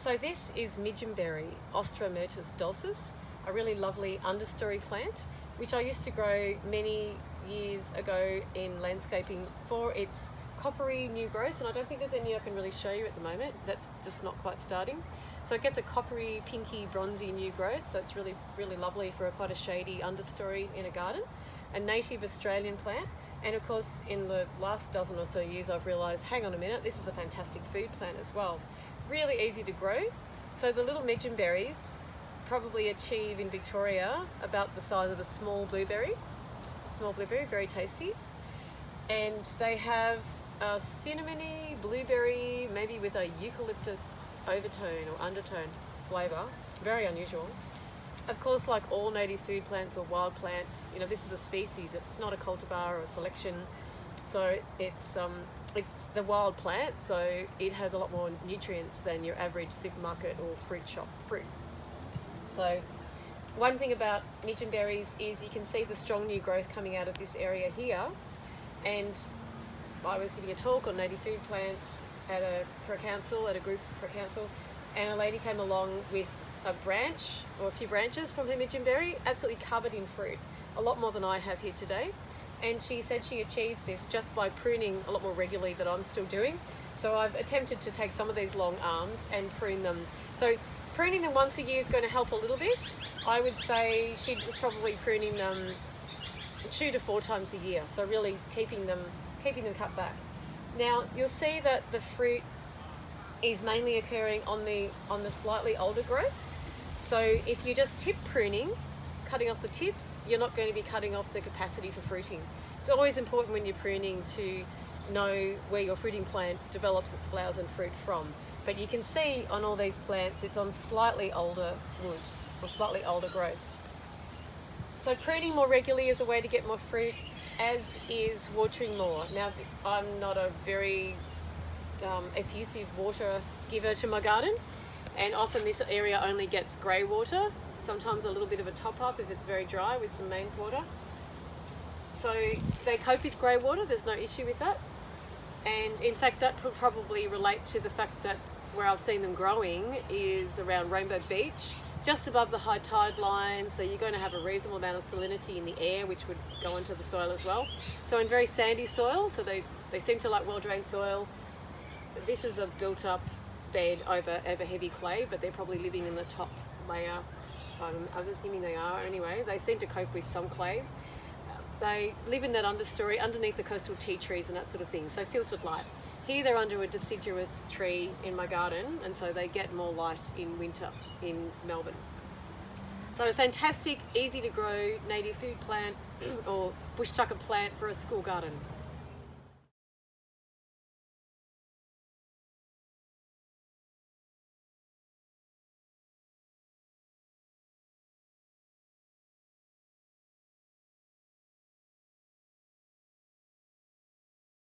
So this is Midyim berry, Austromyrtus dulcis, a really lovely understory plant, which I used to grow many years ago in landscaping for its coppery new growth, and I don't think there's any I can really show you at the moment. That's just not quite starting. So it gets a coppery, pinky, bronzy new growth. So it's really, really lovely for quite a shady understory in a garden. A native Australian plant. And of course, in the last dozen or so years, I've realised, hang on a minute, this is a fantastic food plant as well. Really easy to grow. So the little Midyim berries probably achieve in Victoria about the size of a small blueberry. Small blueberry, very tasty. And they have a cinnamony blueberry, maybe with a eucalyptus overtone or undertone flavour. Very unusual. Of course, like all native food plants or wild plants, you know, this is a species. It's not a cultivar or a selection. So it's the wild plant, so it has a lot more nutrients than your average supermarket or fruit shop fruit. So one thing about Midyim berries is you can see the strong new growth coming out of this area here. And I was giving a talk on native food plants at a group for a council, and a lady came along with a branch or a few branches from her Midyim berry, absolutely covered in fruit, a lot more than I have here today. And she said she achieves this just by pruning a lot more regularly than I'm still doing. So I've attempted to take some of these long arms and prune them. So pruning them once a year is going to help a little bit. I would say she was probably pruning them 2 to 4 times a year. So really keeping them cut back. Now you'll see that the fruit is mainly occurring on the slightly older growth. So if you just tip pruning, cutting off the tips, you're not going to be cutting off the capacity for fruiting. It's always important when you're pruning to know where your fruiting plant develops its flowers and fruit from. But you can see on all these plants, it's on slightly older wood or slightly older growth. So pruning more regularly is a way to get more fruit, as is watering more. Now, I'm not a very effusive water giver to my garden, and often this area only gets grey water, sometimes a little bit of a top up if it's very dry with some mains water. So they cope with grey water, there's no issue with that. And in fact that would probably relate to the fact that where I've seen them growing is around Rainbow Beach, just above the high tide line, so you're going to have a reasonable amount of salinity in the air, which would go into the soil as well. So in very sandy soil, so they seem to like well-drained soil. This is a built-up bed over heavy clay, but they're probably living in the top layer. I'm assuming they are anyway. They seem to cope with some clay. They live in that understory underneath the coastal tea trees and that sort of thing, so filtered light. Here they're under a deciduous tree in my garden, and so they get more light in winter in Melbourne. So a fantastic, easy to grow native food plant or bush tucker plant for a school garden.